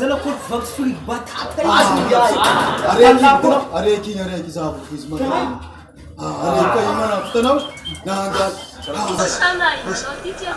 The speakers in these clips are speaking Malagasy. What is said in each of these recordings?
zala kort vaks frik batata. Areki zabu hizmet. Areka iman aptanam. Nandal. Sana isso, teacher.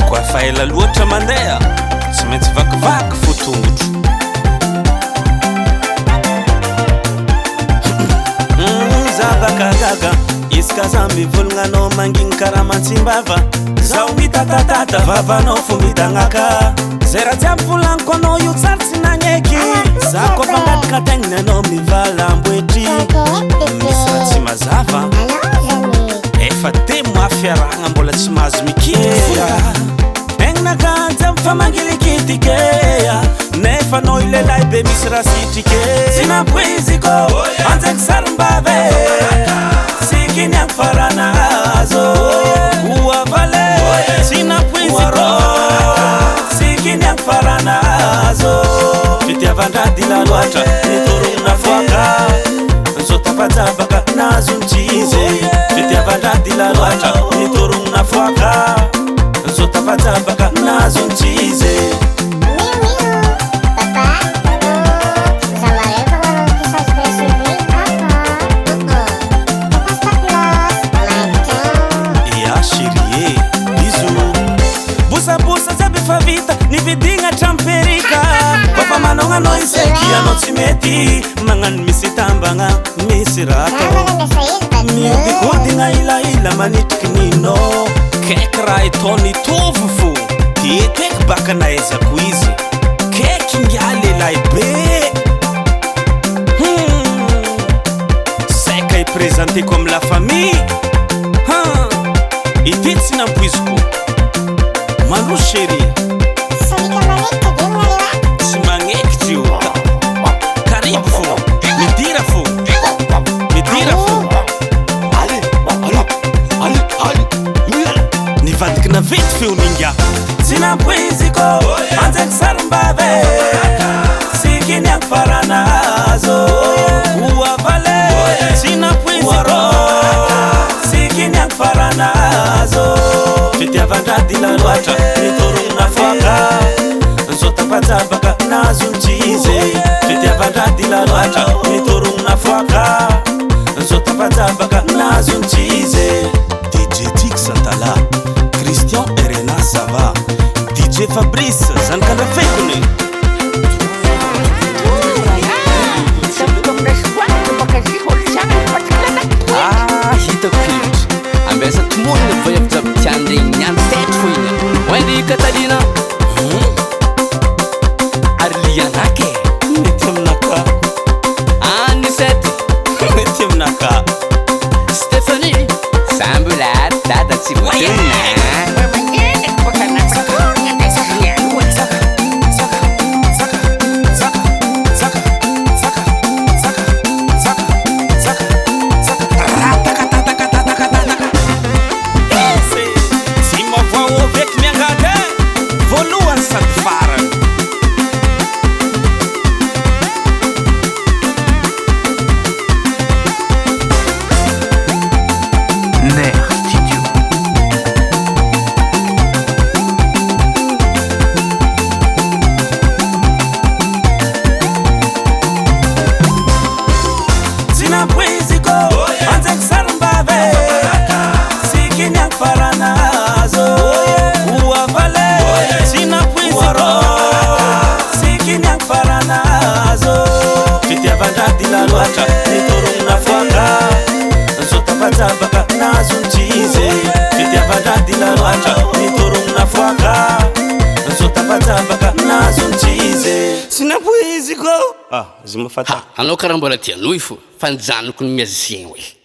Kwa faela loatra mandeha tsy maintsy vakivaky fotongotro zavakagaga izy ka za mivolagna mangigny karaha mantsimbava zaho mitatatata vavanao fo midagnaka zay raha jiaby volagniko anao io tsara tsy nagneky za kofa angataka tegniny anao mivala amboetry misy raha tsy mazava efa te mafiaragna mbola tsy mahazo mikira egninakanja mifamangilikitikea nefa anao ilelahy be misy raha sitrike tsy napoiziko anjaky sarim-bave sikiny agny faranazo oavale tsy napoiziko sikiny agny faranazo fitiavan-drady loatra nitorogna foaka zo tapajabaka nazo mtsizy fitiavan-drady loatra nitorogna foaka zo tapajabaka nazo mtsizy nividigna tramperika kofa manao anao iseky anao tsy mety magnano misy tambagna misy rato miodikodigna ilaila manitriky nino kaiky raha ataony tovy fo tieteky baka naezako izy kaiky ngia lelahy be saika iprésente comme la famille ity tsy nampoiziko mano chéri na vity feoninga tsy napoiziko anjaky sarim-bave sikiny agny faranazo oavale tsy napoiziko sikiny agny faranazo fitiavan-drady loatra nitorogna foaka zo tapajabaka nazo mtsizy fitiavan-drady loatra nitorogna foaka zo tapajabaka nazo mtsizy DJ Tix Atala Christian Erena Sava DJ Fabrice Zankanda Fekune hitako hevitra ambesa tomonina voyavy tiandre niany tetry fo iny Wendy Catalina ary lianake mety aminaka Anisette mety aminaka Stéphanie Sambulat dada tsy voategna Anao karaha mbola tia nohy fo fa nijanoko ny musicien hoe